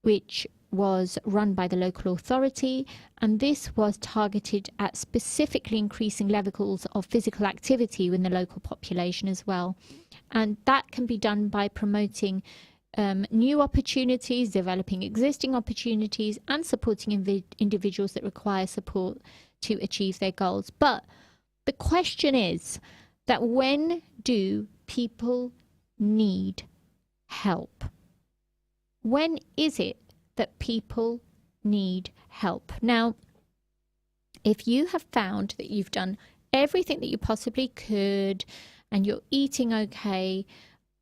[SPEAKER 5] which was run by the local authority, and this was targeted at specifically increasing levels of physical activity in the local population as well. And that can be done by promoting new opportunities, developing existing opportunities, and supporting individuals that require support to achieve their goals. But the question is that when do people need help? When is it that people need help? Now, if you have found that you've done everything that you possibly could and you're eating okay,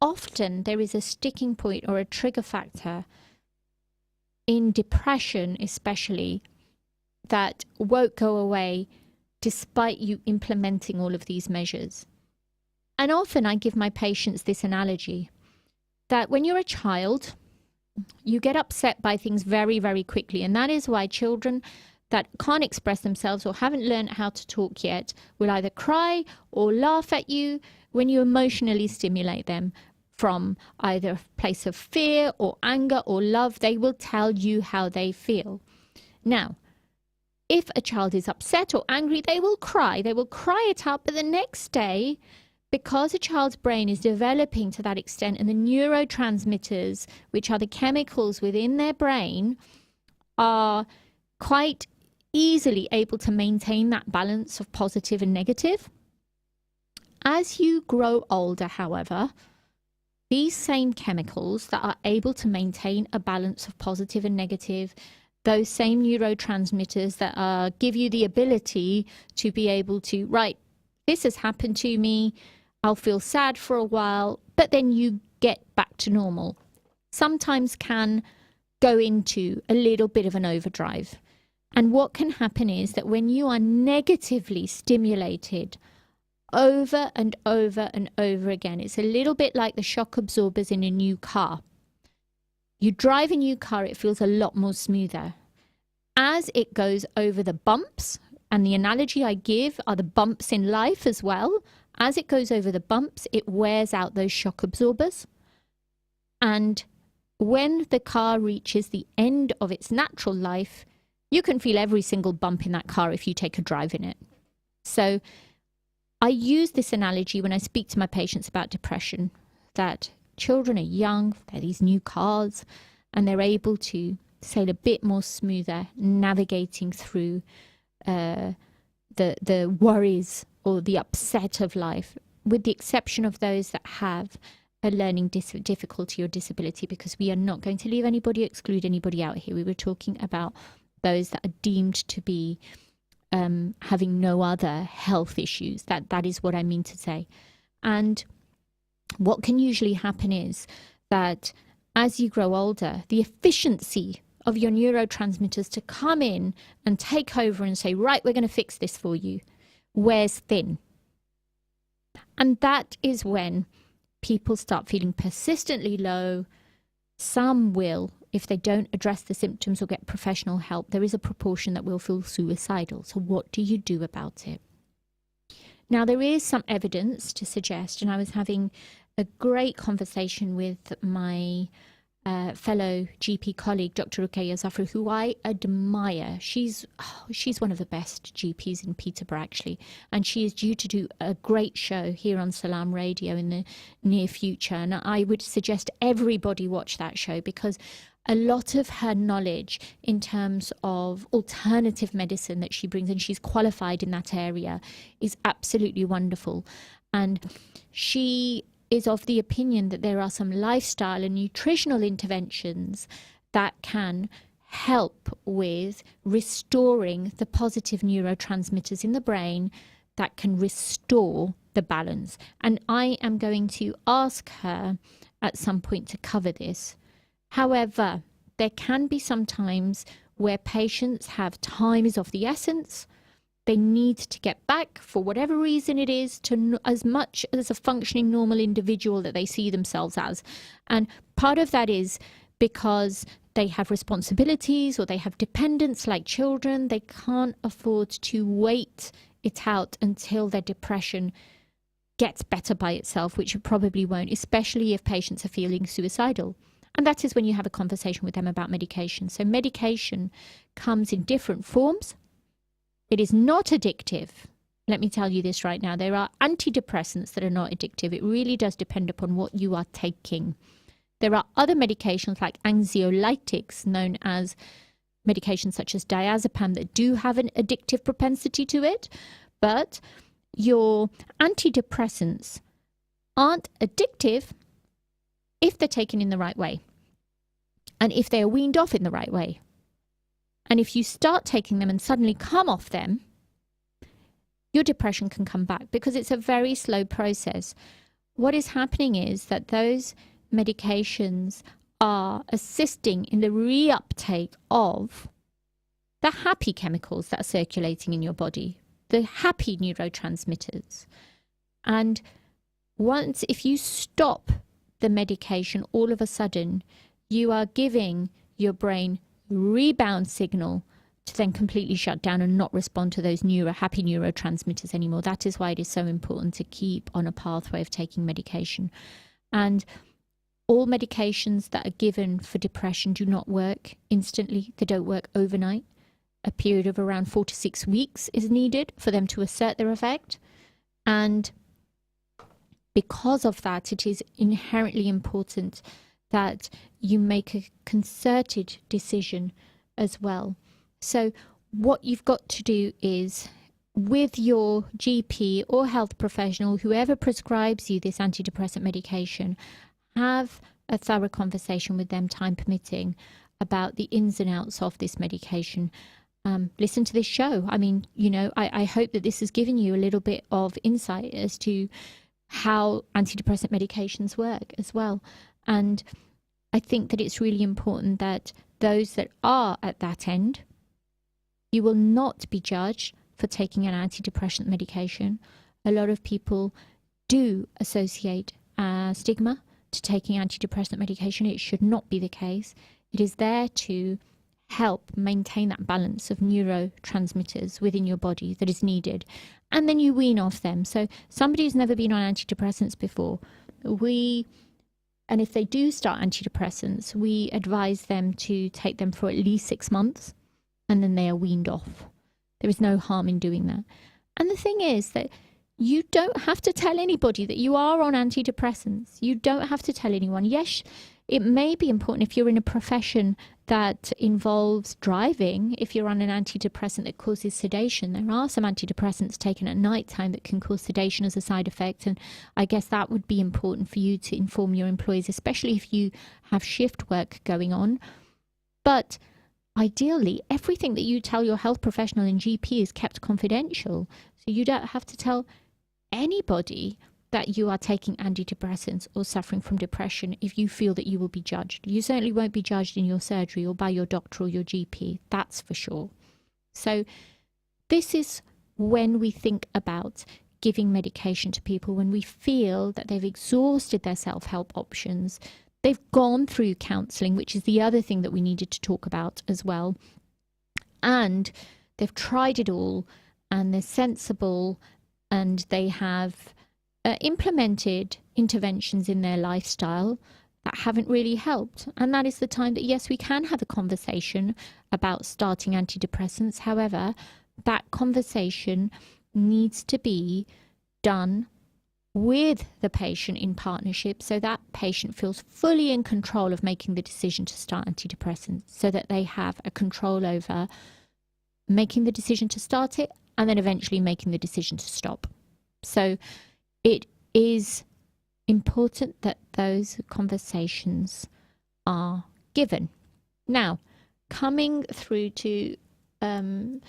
[SPEAKER 5] often there is a sticking point or a trigger factor in depression especially that won't go away despite you implementing all of these measures. And often I give my patients this analogy that when you're a child, you get upset by things very, very quickly. And that is why children that can't express themselves or haven't learned how to talk yet will either cry or laugh at you when you emotionally stimulate them from either a place of fear or anger or love. They will tell you how they feel. Now, if a child is upset or angry, they will cry. They will cry it out, but the next day, because a child's brain is developing to that extent and the neurotransmitters, which are the chemicals within their brain, are quite easily able to maintain that balance of positive and negative. As you grow older, however, these same chemicals that are able to maintain a balance of positive and negative, those same neurotransmitters that give you the ability to be able to, right, this has happened to me, I'll feel sad for a while, but then you get back to normal, sometimes can go into a little bit of an overdrive. And what can happen is that when you are negatively stimulated over and over and over again, it's a little bit like the shock absorbers in a new car. You drive a new car, it feels a lot more smoother. As it goes over the bumps, and the analogy I give are the bumps in life as well, as it goes over the bumps, it wears out those shock absorbers. And when the car reaches the end of its natural life, you can feel every single bump in that car if you take a drive in it. So I use this analogy when I speak to my patients about depression, that children are young, they're these new cars, and they're able to sail a bit more smoother, navigating through the worries or the upset of life, with the exception of those that have a learning difficulty or disability, because we are not going to leave anybody, exclude anybody out here. We were talking about those that are deemed to be having no other health issues. That is what I mean to say. And what can usually happen is that as you grow older, the efficiency of your neurotransmitters to come in and take over and say, right, we're going to fix this for you, wears thin. And that is when people start feeling persistently low. Some will, if they don't address the symptoms or get professional help, there is a proportion that will feel suicidal. So what do you do about it? Now, there is some evidence to suggest, and I was having a great conversation with my fellow GP colleague, Dr Zafar, who I admire. She's one of the best GPs in Peterborough, actually, and she is due to do a great show here on Salam Radio in the near future. And I would suggest everybody watch that show, because a lot of her knowledge in terms of alternative medicine that she brings, and she's qualified in that area, is absolutely wonderful. And she is of the opinion that there are some lifestyle and nutritional interventions that can help with restoring the positive neurotransmitters in the brain that can restore the balance. And I am going to ask her at some point to cover this. However, there can be some times where patients have time is of the essence. They need to get back, for whatever reason it is, to as much as a functioning normal individual that they see themselves as. And part of that is because they have responsibilities or they have dependents like children. They can't afford to wait it out until their depression gets better by itself, which it probably won't, especially if patients are feeling suicidal. And that is when you have a conversation with them about medication. So medication comes in different forms. It is not addictive. Let me tell you this right now. There are antidepressants that are not addictive. It really does depend upon what you are taking. There are other medications like anxiolytics, known as medications such as diazepam, that do have an addictive propensity to it. But your antidepressants aren't addictive if they're taken in the right way, and if they are weaned off in the right way. And if you start taking them and suddenly come off them, your depression can come back, because it's a very slow process. What is happening is that those medications are assisting in the reuptake of the happy chemicals that are circulating in your body. the happy neurotransmitters. And once, if you stop the medication, all of a sudden, you are giving your brain rebound signal to then completely shut down and not respond to those happy neurotransmitters anymore. That is why it is so important to keep on a pathway of taking medication. And all medications that are given for depression do not work instantly. They don't work overnight. A period of around 4 to 6 weeks is needed for them to assert their effect. And because of that, it is inherently important that you make a concerted decision as well. So what you've got to do is, with your GP or health professional, whoever prescribes you this antidepressant medication, have a thorough conversation with them, time permitting, about the ins and outs of this medication. Listen to this show. I mean, you know, I hope that this has given you a little bit of insight as to how antidepressant medications work as well. And I think that it's really important that those that are at that end, you will not be judged for taking an antidepressant medication. A lot of people do associate stigma to taking antidepressant medication. It should not be the case. It is there to help maintain that balance of neurotransmitters within your body that is needed. And then you wean off them. So somebody who's never been on antidepressants before, and if they do start antidepressants, we advise them to take them for at least 6 months, and then they are weaned off. There is no harm in doing that. And the thing is that you don't have to tell anybody that you are on antidepressants. You don't have to tell anyone. Yes, it may be important if you're in a profession that involves driving. If you're on an antidepressant that causes sedation, there are some antidepressants taken at night time that can cause sedation as a side effect. And I guess that would be important for you to inform your employees, especially if you have shift work going on. But ideally, everything that you tell your health professional and GP is kept confidential. So you don't have to tell anybody that you are taking antidepressants or suffering from depression if you feel that you will be judged. You certainly won't be judged in your surgery or by your doctor or your GP, that's for sure. So this is when we think about giving medication to people, when we feel that they've exhausted their self-help options, they've gone through counselling, which is the other thing that we needed to talk about as well, and they've tried it all, and they're sensible, and they have implemented interventions in their lifestyle that haven't really helped. And that is the time that, yes, we can have a conversation about starting antidepressants. However, that conversation needs to be done with the patient in partnership, so that patient feels fully in control of making the decision to start antidepressants, so that they have a control over making the decision to start it and then eventually making the decision to stop. So it is important that those conversations are given. Now, coming through to Brother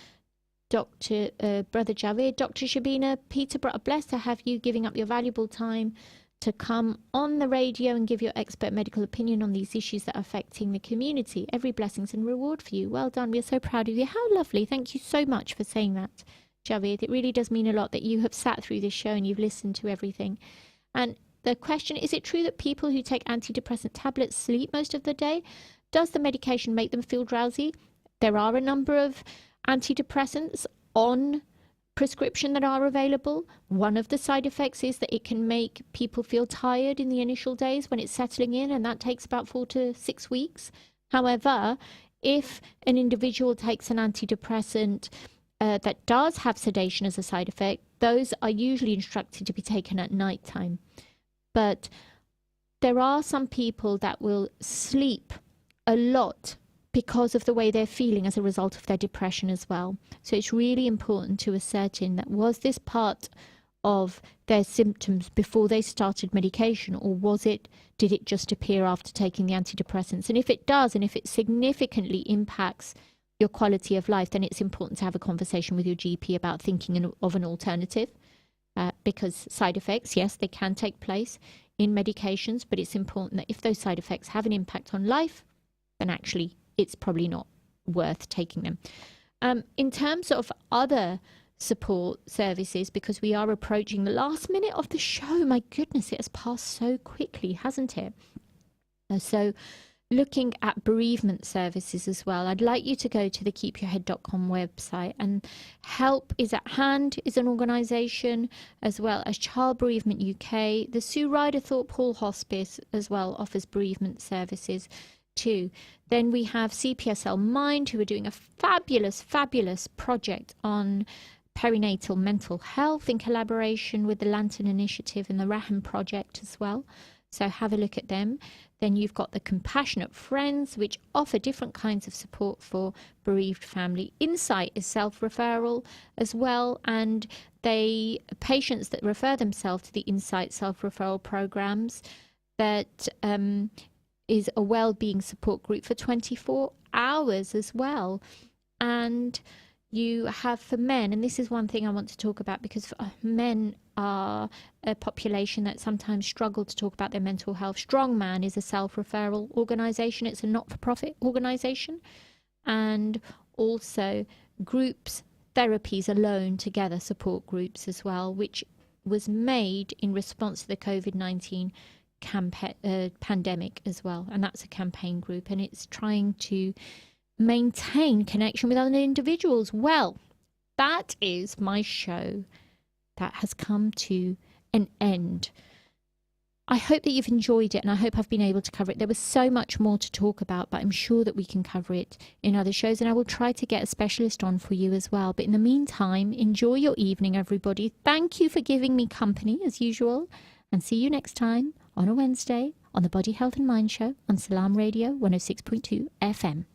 [SPEAKER 5] Javed, Dr. Shabina, Peterborough, blessed to have you giving up your valuable time to come on the radio and give your expert medical opinion on these issues that are affecting the community. Every blessings and reward for you. Well done. We're so proud of you. How lovely. Thank you so much for saying that, Javed. It really does mean a lot that you have sat through this show and you've listened to everything. And the question, is it true that people who take antidepressant tablets sleep most of the day? Does the medication make them feel drowsy? There are a number of antidepressants on prescription that are available. One of the side effects is that it can make people feel tired in the initial days when it's settling in, and that takes about 4 to 6 weeks. However, if an individual takes an antidepressant that does have sedation as a side effect, those are usually instructed to be taken at night time. But there are some people that will sleep a lot because of the way they're feeling as a result of their depression as well. So it's really important to ascertain that, was this part of their symptoms before they started medication, or did it just appear after taking the antidepressants? And if it does, and if it significantly impacts your quality of life, then it's important to have a conversation with your GP about thinking of an alternative, because side effects, yes, they can take place in medications, but it's important that if those side effects have an impact on life, then actually it's probably not worth taking them. In terms of other support services, because we are approaching the last minute of the show. My goodness, it has passed so quickly, hasn't it? So looking at bereavement services as well, I'd like you to go to the keepyourhead.com website, and Help is at Hand is an organisation, as well as Child Bereavement UK. The Sue Ryder Thorpe Hall Hospice as well offers bereavement services too. Then we have CPSL Mind, who are doing a fabulous project on perinatal mental health in collaboration with the Lantern Initiative and the Raham Project as well. So have a look at them. Then you've got the Compassionate Friends, which offer different kinds of support for bereaved family. Insight is self-referral as well, and patients that refer themselves to the Insight self-referral programs, that is a well-being support group for 24 hours as well. And you have for men, and this is one thing I want to talk about, because men are a population that sometimes struggle to talk about their mental health. Strong Man is a self-referral organisation. It's a not-for-profit organisation. And also groups, therapies alone together, support groups as well, which was made in response to the COVID-19 pandemic as well. And that's a campaign group, and it's trying to maintain connection with other individuals. Well, that is my show. That has come to an end. I hope that you've enjoyed it, and I hope I've been able to cover it. There was so much more to talk about, but I'm sure that we can cover it in other shows, and I will try to get a specialist on for you as well. But in the meantime, enjoy your evening, everybody. Thank you for giving me company as usual, and see you next time on a Wednesday on the Body Health and Mind Show on Salam Radio 106.2 FM.